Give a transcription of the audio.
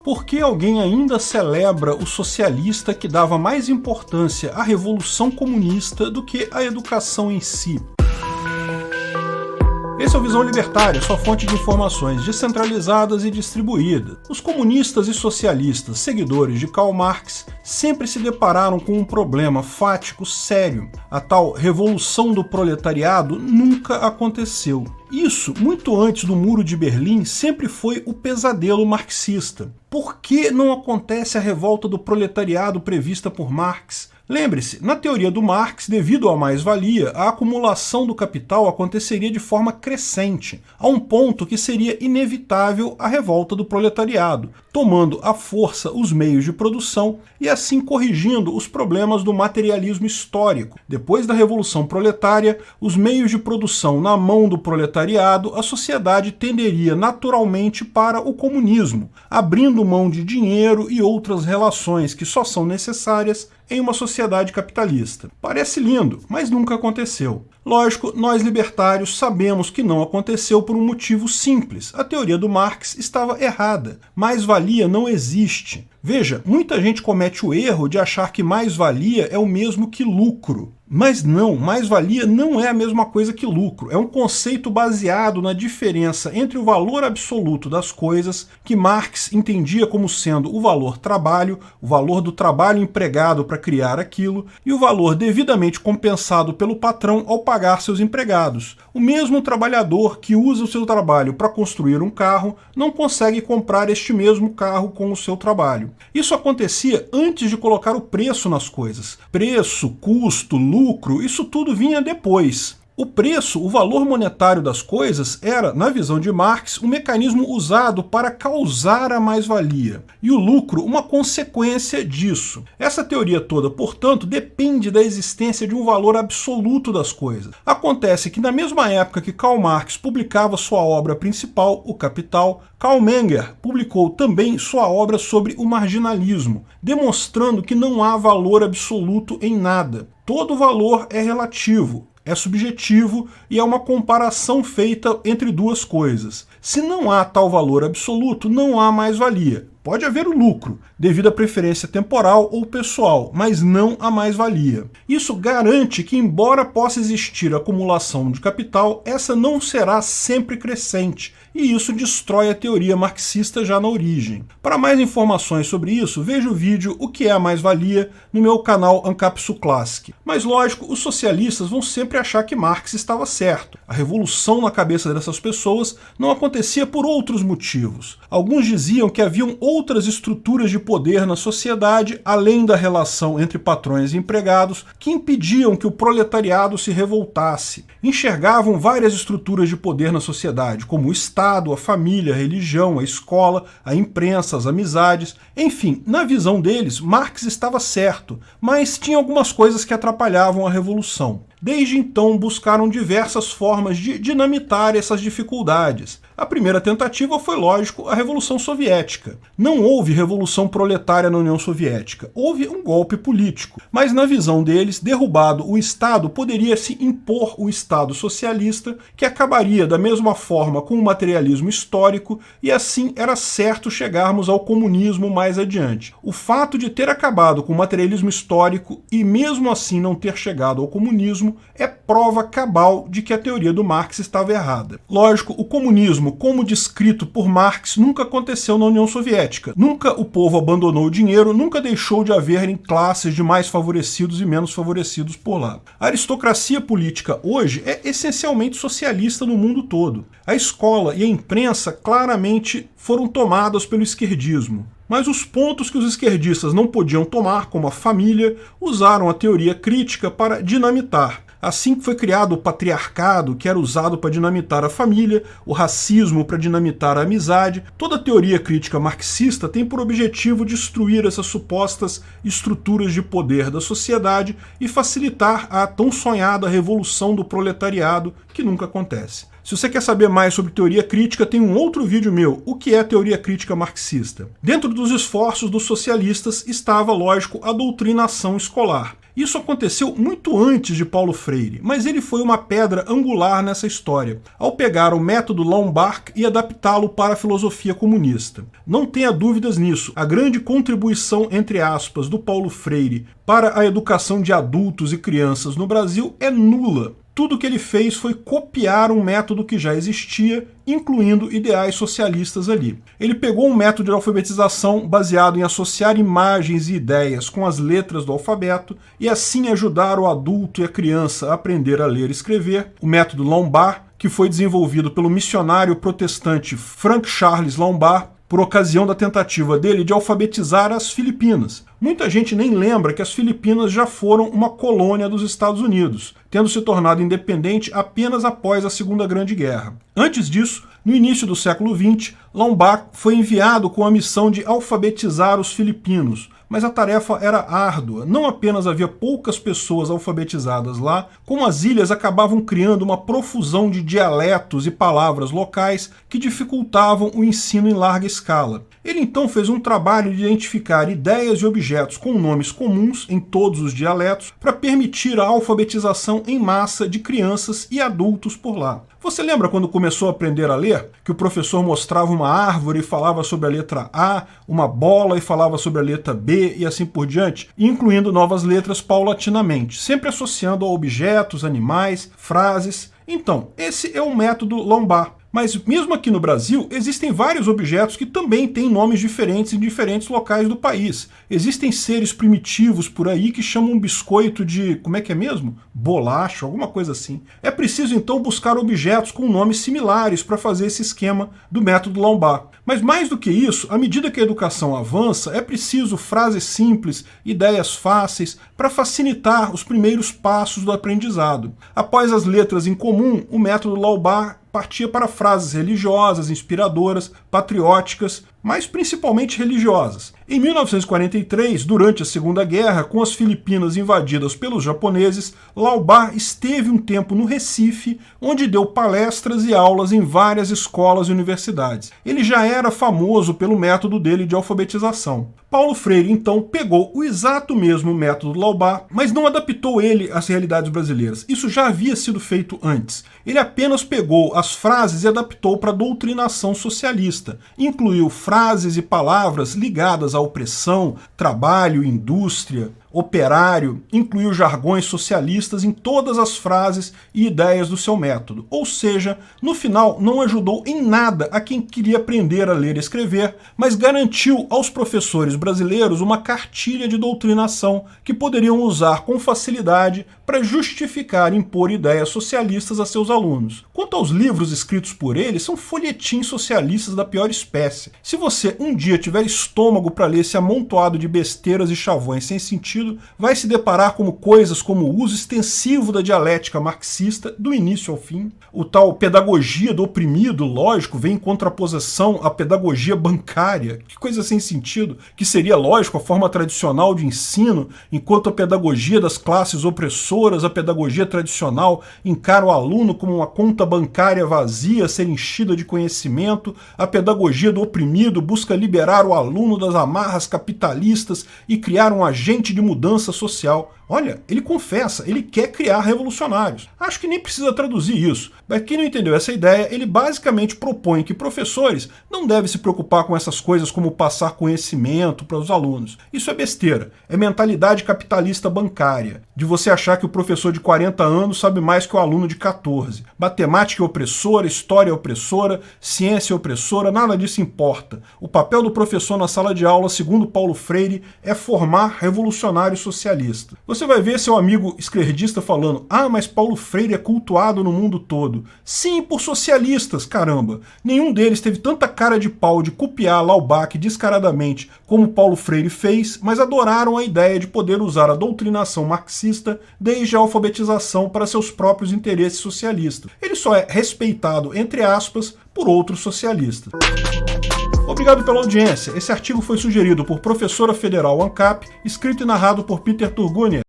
Por que alguém ainda celebra o socialista que dava mais importância à revolução comunista do que à educação em si? Esse é o Visão Libertária, sua fonte de informações descentralizadas e distribuídas. Os comunistas e socialistas, seguidores de Karl Marx, sempre se depararam com um problema fático sério. A tal revolução do proletariado nunca aconteceu. Isso, muito antes do Muro de Berlim, sempre foi o pesadelo marxista. Por que não acontece a revolta do proletariado prevista por Marx? Lembre-se, na teoria do Marx, devido à mais-valia, a acumulação do capital aconteceria de forma crescente, a um ponto que seria inevitável a revolta do proletariado, tomando à força os meios de produção e assim corrigindo os problemas do materialismo histórico. Depois da Revolução Proletária, os meios de produção na mão do proletariado, a sociedade tenderia naturalmente para o comunismo, abrindo mão de dinheiro e outras relações que só são necessárias em uma sociedade capitalista. Parece lindo, mas nunca aconteceu. Lógico, nós libertários sabemos que não aconteceu por um motivo simples. A teoria do Marx estava errada. Mais-valia não existe. Veja, muita gente comete o erro de achar que mais-valia é o mesmo que lucro. Mas não, mais-valia não é a mesma coisa que lucro. É um conceito baseado na diferença entre o valor absoluto das coisas, que Marx entendia como sendo o valor trabalho, o valor do trabalho empregado para criar aquilo, e o valor devidamente compensado pelo patrão ao pagar seus empregados. O mesmo trabalhador que usa o seu trabalho para construir um carro não consegue comprar este mesmo carro com o seu trabalho. Isso acontecia antes de colocar o preço nas coisas. Preço, custo, lucro, isso tudo vinha depois. O preço, o valor monetário das coisas, era, na visão de Marx, um mecanismo usado para causar a mais-valia, e o lucro uma consequência disso. Essa teoria toda, portanto, depende da existência de um valor absoluto das coisas. Acontece que na mesma época que Karl Marx publicava sua obra principal, O Capital, Karl Menger publicou também sua obra sobre o marginalismo, demonstrando que não há valor absoluto em nada. Todo valor é relativo, é subjetivo e é uma comparação feita entre duas coisas. Se não há tal valor absoluto, não há mais-valia. Pode haver o lucro, devido à preferência temporal ou pessoal, mas não a mais-valia. Isso garante que, embora possa existir acumulação de capital, essa não será sempre crescente, e isso destrói a teoria marxista já na origem. Para mais informações sobre isso, veja o vídeo O que é a mais-valia no meu canal Ancapsu Classic. Mas lógico, os socialistas vão sempre achar que Marx estava certo. A revolução na cabeça dessas pessoas não acontecia por outros motivos. Alguns diziam que haviam outras estruturas de poder na sociedade, além da relação entre patrões e empregados, que impediam que o proletariado se revoltasse. Enxergavam várias estruturas de poder na sociedade, como o Estado, a família, a religião, a escola, a imprensa, as amizades. Enfim, na visão deles, Marx estava certo, mas tinha algumas coisas que atrapalhavam a revolução. Desde então, buscaram diversas formas de dinamitar essas dificuldades. A primeira tentativa foi, lógico, a Revolução Soviética. Não houve revolução proletária na União Soviética, houve um golpe político. Mas na visão deles, derrubado o Estado, poderia se impor o Estado socialista, que acabaria da mesma forma com o materialismo histórico, e assim era certo chegarmos ao comunismo mais adiante. O fato de ter acabado com o materialismo histórico e mesmo assim não ter chegado ao comunismo é prova cabal de que a teoria do Marx estava errada. Lógico, o comunismo, como descrito por Marx, nunca aconteceu na União Soviética. Nunca o povo abandonou o dinheiro, nunca deixou de haver classes de mais favorecidos e menos favorecidos por lá. A aristocracia política hoje é essencialmente socialista no mundo todo. A escola e a imprensa claramente foram tomadas pelo esquerdismo. Mas os pontos que os esquerdistas não podiam tomar, como a família, usaram a teoria crítica para dinamitar. Assim que foi criado o patriarcado, que era usado para dinamitar a família, o racismo para dinamitar a amizade, toda a teoria crítica marxista tem por objetivo destruir essas supostas estruturas de poder da sociedade e facilitar a tão sonhada revolução do proletariado, que nunca acontece. Se você quer saber mais sobre teoria crítica, tem um outro vídeo meu, O que é teoria crítica marxista. Dentro dos esforços dos socialistas estava, lógico, a doutrinação escolar. Isso aconteceu muito antes de Paulo Freire, mas ele foi uma pedra angular nessa história, ao pegar o método Lombard e adaptá-lo para a filosofia comunista. Não tenha dúvidas nisso, a grande contribuição, entre aspas, do Paulo Freire para a educação de adultos e crianças no Brasil é nula. Tudo que ele fez foi copiar um método que já existia, incluindo ideais socialistas ali. Ele pegou um método de alfabetização baseado em associar imagens e ideias com as letras do alfabeto e assim ajudar o adulto e a criança a aprender a ler e escrever. O método Lombard, que foi desenvolvido pelo missionário protestante Frank Charles Lombard, por ocasião da tentativa dele de alfabetizar as Filipinas. Muita gente nem lembra que as Filipinas já foram uma colônia dos Estados Unidos, tendo se tornado independente apenas após a Segunda Grande Guerra. Antes disso, no início do século XX, Lombard foi enviado com a missão de alfabetizar os filipinos, mas a tarefa era árdua. Não apenas havia poucas pessoas alfabetizadas lá, como as ilhas acabavam criando uma profusão de dialetos e palavras locais que dificultavam o ensino em larga escala. Ele então fez um trabalho de identificar ideias e objetos com nomes comuns em todos os dialetos para permitir a alfabetização em massa de crianças e adultos por lá. Você lembra quando começou a aprender a ler? Que o professor mostrava uma árvore e falava sobre a letra A, uma bola e falava sobre a letra B e assim por diante, incluindo novas letras paulatinamente, sempre associando a objetos, animais, frases. Então, esse é o método Lombard. Mas mesmo aqui no Brasil, existem vários objetos que também têm nomes diferentes em diferentes locais do país. Existem seres primitivos por aí que chamam um biscoito de, como é que é mesmo? Bolacha, alguma coisa assim. É preciso então buscar objetos com nomes similares para fazer esse esquema do método Lombard. Mas mais do que isso, à medida que a educação avança, é preciso frases simples, ideias fáceis, para facilitar os primeiros passos do aprendizado. Após as letras em comum, o método Lombard partia para frases religiosas, inspiradoras, patrióticas, mas principalmente religiosas. Em 1943, durante a Segunda Guerra, com as Filipinas invadidas pelos japoneses, Lombard esteve um tempo no Recife, onde deu palestras e aulas em várias escolas e universidades. Ele já era famoso pelo método dele de alfabetização. Paulo Freire, então, pegou o exato mesmo método Lombard, mas não adaptou ele às realidades brasileiras. Isso já havia sido feito antes. Ele apenas pegou as frases e adaptou para a doutrinação socialista. Incluiu frases e palavras ligadas à opressão, trabalho, indústria, operário, incluiu jargões socialistas em todas as frases e ideias do seu método. Ou seja, no final não ajudou em nada a quem queria aprender a ler e escrever, mas garantiu aos professores brasileiros uma cartilha de doutrinação que poderiam usar com facilidade para justificar e impor ideias socialistas a seus alunos. Quanto aos livros escritos por ele, são folhetins socialistas da pior espécie. Se você um dia tiver estômago para ler esse amontoado de besteiras e chavões sem sentido, vai se deparar com coisas como o uso extensivo da dialética marxista do início ao fim, o tal pedagogia do oprimido, lógico, vem em contraposição à pedagogia bancária, que coisa sem sentido, que seria, lógico, a forma tradicional de ensino, enquanto a pedagogia das classes opressoras, a pedagogia tradicional, encara o aluno como uma conta bancária vazia a ser enchida de conhecimento, a pedagogia do oprimido busca liberar o aluno das amarras capitalistas e criar um agente de mudança social. Olha, ele confessa, ele quer criar revolucionários. Acho que nem precisa traduzir isso. Mas quem não entendeu essa ideia, ele basicamente propõe que professores não devem se preocupar com essas coisas como passar conhecimento para os alunos. Isso é besteira. É mentalidade capitalista bancária, de você achar que o professor de 40 anos sabe mais que o aluno de 14. Matemática é opressora, história é opressora, ciência é opressora, nada disso importa. O papel do professor na sala de aula, segundo Paulo Freire, é formar revolucionários socialistas. Você vai ver seu amigo esquerdista falando: ah, mas Paulo Freire é cultuado no mundo todo. Sim, por socialistas, caramba. Nenhum deles teve tanta cara de pau de copiar Laubach descaradamente como Paulo Freire fez, mas adoraram a ideia de poder usar a doutrinação marxista desde a alfabetização para seus próprios interesses socialistas. Ele só é respeitado, entre aspas, por outros socialistas. Obrigado pela audiência. Esse artigo foi sugerido por professora federal ANCAP, escrito e narrado por Peter Turgunia.